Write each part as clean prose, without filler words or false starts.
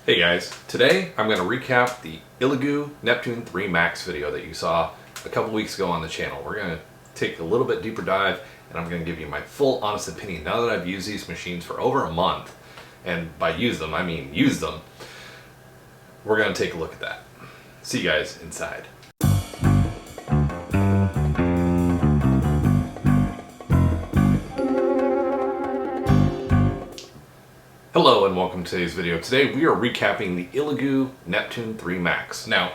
Hey guys, today I'm going to recap the Elegoo Neptune 3 Max video that you saw a couple weeks ago on the channel. We're going to take a little bit deeper dive and I'm going to give you my full honest opinion now that I've used these machines for over a month. And by use them, I mean use them. We're going to take a look at that. See you guys inside. Hello and welcome to today's video. Today we are recapping the Elegoo Neptune 3 Max. Now,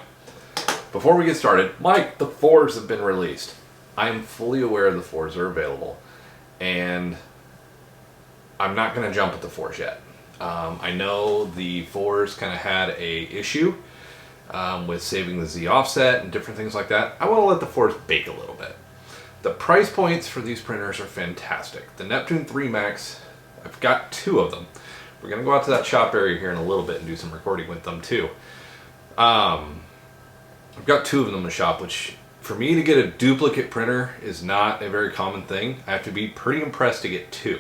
before we get started, the 4s have been released. I am fully aware the 4s are available, and I'm not going to jump at the 4s yet. I know the 4s kind of had a issue with saving the Z offset and different things like that. I want to let the 4s bake a little bit. The price points for these printers are fantastic. The Neptune 3 Max, I've got 2 of them. We're going to go out to that shop area here in a little bit and do some recording with them too. I've got 2 of them in the shop, which for me to get a duplicate printer is not a very common thing. I have to be pretty impressed to get 2.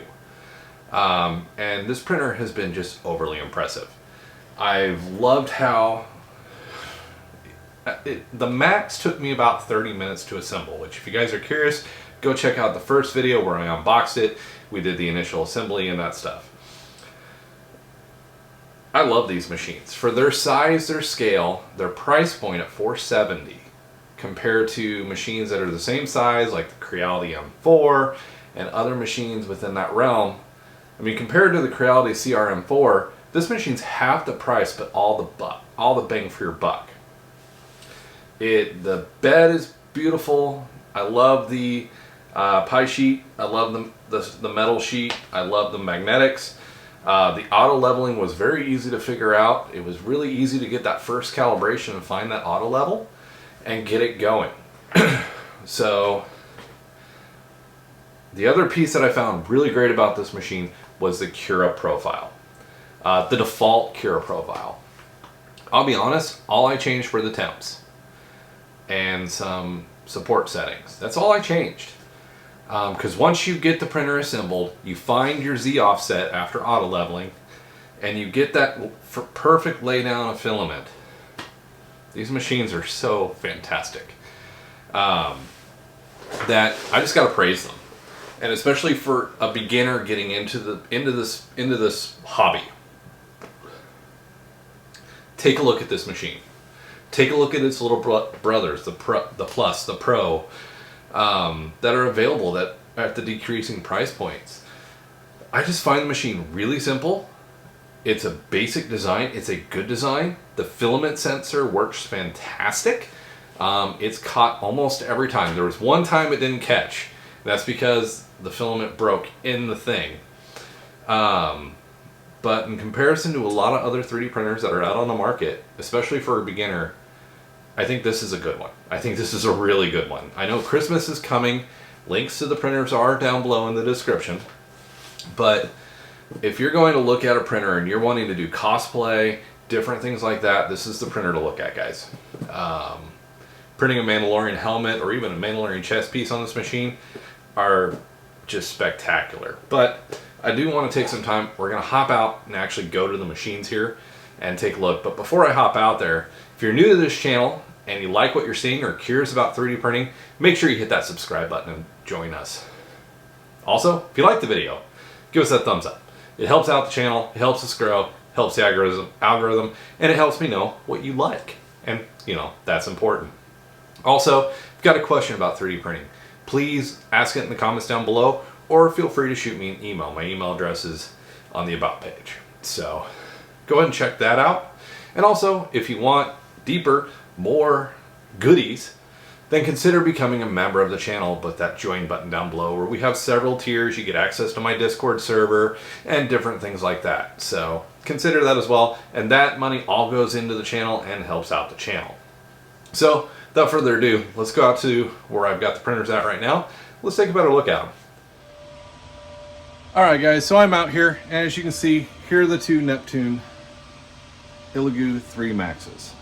And this printer has been just overly impressive. I've loved how the Max took me about 30 minutes to assemble, which if you guys are curious, go check out the first video where I unboxed it. We did the initial assembly and that stuff. I love these machines. For their size, their scale, their price point at $470 compared to machines that are the same size like the Creality M4 and other machines within that realm. I mean, compared to the Creality CRM4, this machine's half the price but all the bang for your buck. The bed is beautiful. I love the pie sheet. I love the metal sheet. I love the magnetics. The auto leveling was very easy to figure out. It was really easy to get that first calibration and find that auto level and get it going. So the other piece that I found really great about this machine was the Cura profile. The default Cura profile. I'll be honest, all I changed were the temps and some support settings. That's all I changed. Because once you get the printer assembled, you find your Z offset after auto leveling, and you get that perfect laydown of filament. These machines are so fantastic that I just got to praise them, and especially for a beginner getting into this hobby. Take a look at this machine. Take a look at its little brothers, the Plus, the Pro. That are available that at the decreasing price points. I just find the machine really simple. It's a basic design. It's a good design. The filament sensor works fantastic. It's caught almost every time. There was one time it didn't catch. That's because the filament broke in the thing. But in comparison to a lot of other 3D printers that are out on the market, especially for a beginner, I think this is a good one. I think this is a really good one. I know Christmas is coming. Links to the printers are down below in the description. But if you're going to look at a printer and you're wanting to do cosplay, different things like that, this is the printer to look at, guys. Printing a Mandalorian helmet or even a Mandalorian chest piece on this machine are just spectacular. But I do want to take some time. We're going to hop out and actually go to the machines here and take a look. But before I hop out there, if you're new to this channel and you like what you're seeing or curious about 3D printing, make sure you hit that subscribe button and join us. Also, if you like the video, give us that thumbs up. It helps out the channel, it helps us grow, helps the algorithm, and it helps me know what you like. And, you know, that's important. Also, if you've got a question about 3D printing, please ask it in the comments down below, or feel free to shoot me an email. My email address is on the About page. So, go ahead and check that out. And also, if you want deeper, more goodies, then consider becoming a member of the channel with that join button down below where we have several tiers. You get access to my Discord server and different things like that. So consider that as well. And that money all goes into the channel and helps out the channel. So without further ado, let's go out to where I've got the printers at right now. Let's take a better look at them. Alright guys, so I'm out here, and as you can see, here are the 2 Neptune Elegoo 3 Maxes.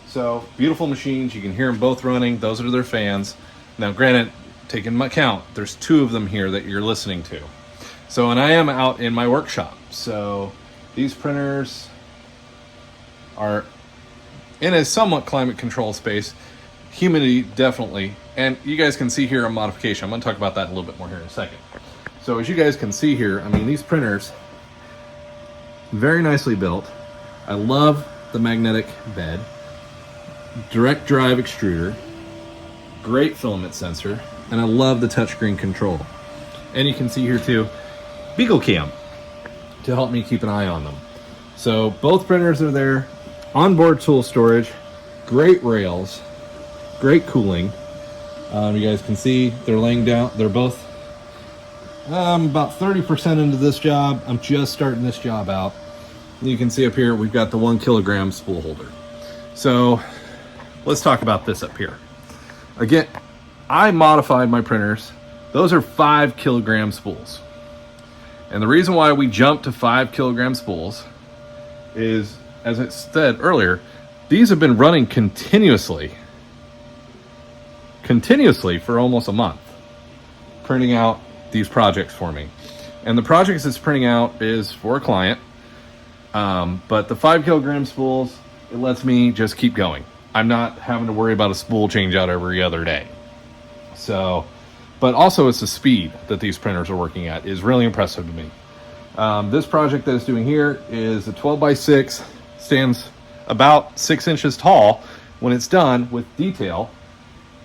So, beautiful machines. You can hear them both running. Those are their fans. Now, granted, take into account, there's 2 of them here that you're listening to. So, and I am out in my workshop. So, these printers are in a somewhat climate control space. Humidity, definitely. And you guys can see here a modification. I'm going to talk about that a little bit more here in a second. So as you guys can see here, I mean, these printers, very nicely built. I love the magnetic bed, direct drive extruder, great filament sensor, and I love the touchscreen control. And you can see here too, Beagle Cam to help me keep an eye on them. So both printers are there, onboard tool storage, great rails, great cooling. You guys can see they're laying down, they're both about 30% into this job. I'm just starting this job out. You can see up here, we've got the 1 kilogram spool holder. So let's talk about this up here. Again, I modified my printers. Those are 5 kilogram spools. And the reason why we jumped to 5 kilogram spools is, as I said earlier, these have been running continuously for almost a month, printing out these projects for me. And the projects it's printing out is for a client. But the 5 kilogram spools, it lets me just keep going. I'm not having to worry about a spool change out every other day. So, but also it's the speed that these printers are working at is really impressive to me. This project that it's doing here is a 12x6, stands about 6 inches tall when it's done with detail,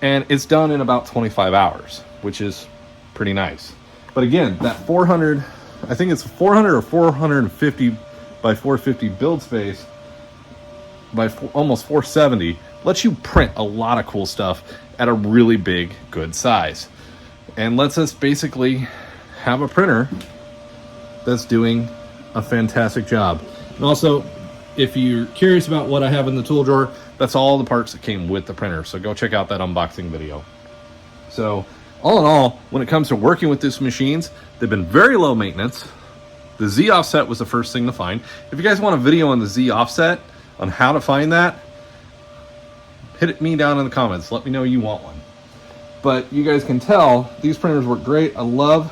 and it's done in about 25 hours, which is pretty nice. But again, that 400, I think it's 400 or 450 by 450 build space by almost 470 lets you print a lot of cool stuff at a really big, good size, and lets us basically have a printer that's doing a fantastic job. And also, if you're curious about what I have in the tool drawer, that's all the parts that came with the printer. So go check out that unboxing video. So all in all, when it comes to working with these machines, they've been very low maintenance. The Z offset was the first thing to find. If you guys want a video on the Z offset, on how to find that, hit me down in the comments. Let me know you want one. But you guys can tell these printers work great. I love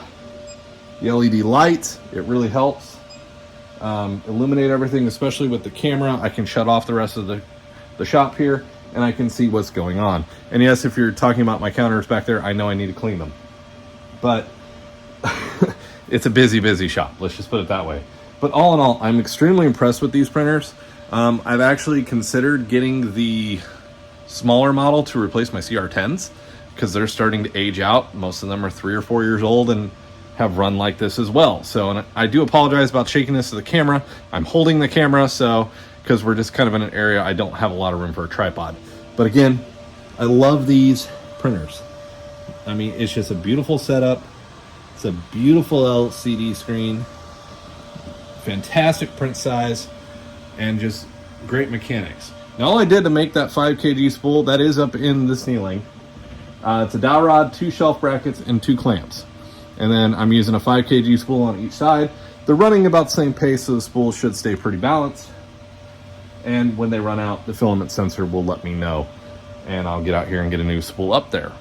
the LED lights. It really helps illuminate everything, especially with the camera. I can shut off the rest of the shop here, and I can see what's going on. And yes, if you're talking about my counters back there, I know I need to clean them. But it's a busy shop. Let's just put it that way. But all in all, I'm extremely impressed with these printers. I've actually considered getting the smaller model to replace my CR10s because they're starting to age out. Most of them are 3 or 4 years old and have run like this as well. So, and I do apologize about shaking this to the camera. I'm holding the camera, so because we're just kind of in an area I don't have a lot of room for a tripod. But again, I love these printers. I mean, it's just a beautiful setup. It's a beautiful LCD screen, fantastic print size, and just great mechanics. Now, all I did to make that 5 kg spool, that is up in the ceiling. It's a dowel rod, 2 shelf brackets, and 2 clamps. And then I'm using a 5 kg spool on each side. They're running about the same pace, so the spools should stay pretty balanced. And when they run out, the filament sensor will let me know, and I'll get out here and get a new spool up there.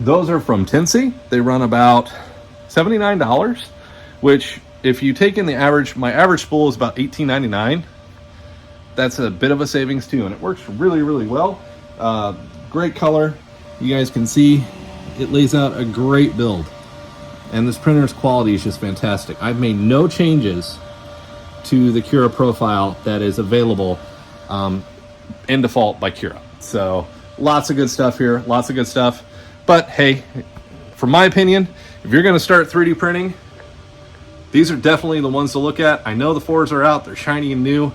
Those are from Tinsy. They run about $79, which if you take in the average, my average spool is about $18.99. That's a bit of a savings too, and it works really well. Great color. You guys can see it lays out a great build. And this printer's quality is just fantastic. I've made no changes to the Cura profile that is available in default by Cura. So lots of good stuff here, lots of good stuff. But hey, from my opinion, if you're gonna start 3D printing, these are definitely the ones to look at. I know the 4s are out, they're shiny and new,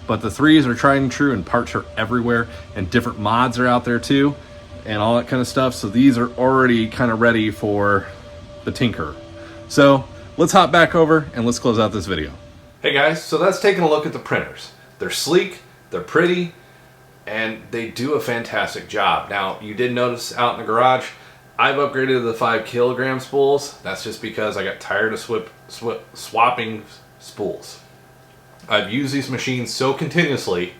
but the 3s are tried and true, and parts are everywhere, and different mods are out there too, and all that kind of stuff. So these are already kind of ready for the tinker. So let's hop back over and let's close out this video. Hey guys, so that's taking a look at the printers. They're sleek, they're pretty, and they do a fantastic job. Now, you did notice out in the garage, I've upgraded to the 5 kilogram spools. That's just because I got tired of swapping spools. I've used these machines so continuously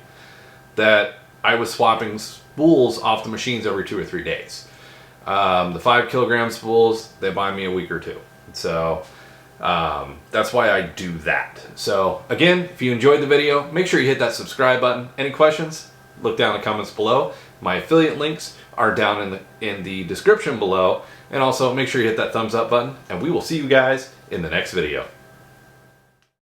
that I was swapping spools off the machines every 2 or 3 days. The 5 kilogram spools, they buy me a week or two. So That's why I do that. So again, if you enjoyed the video, make sure you hit that subscribe button. Any questions? Look down in the comments below. My affiliate links are down in the description below. And also make sure you hit that thumbs up button, and we will see you guys in the next video.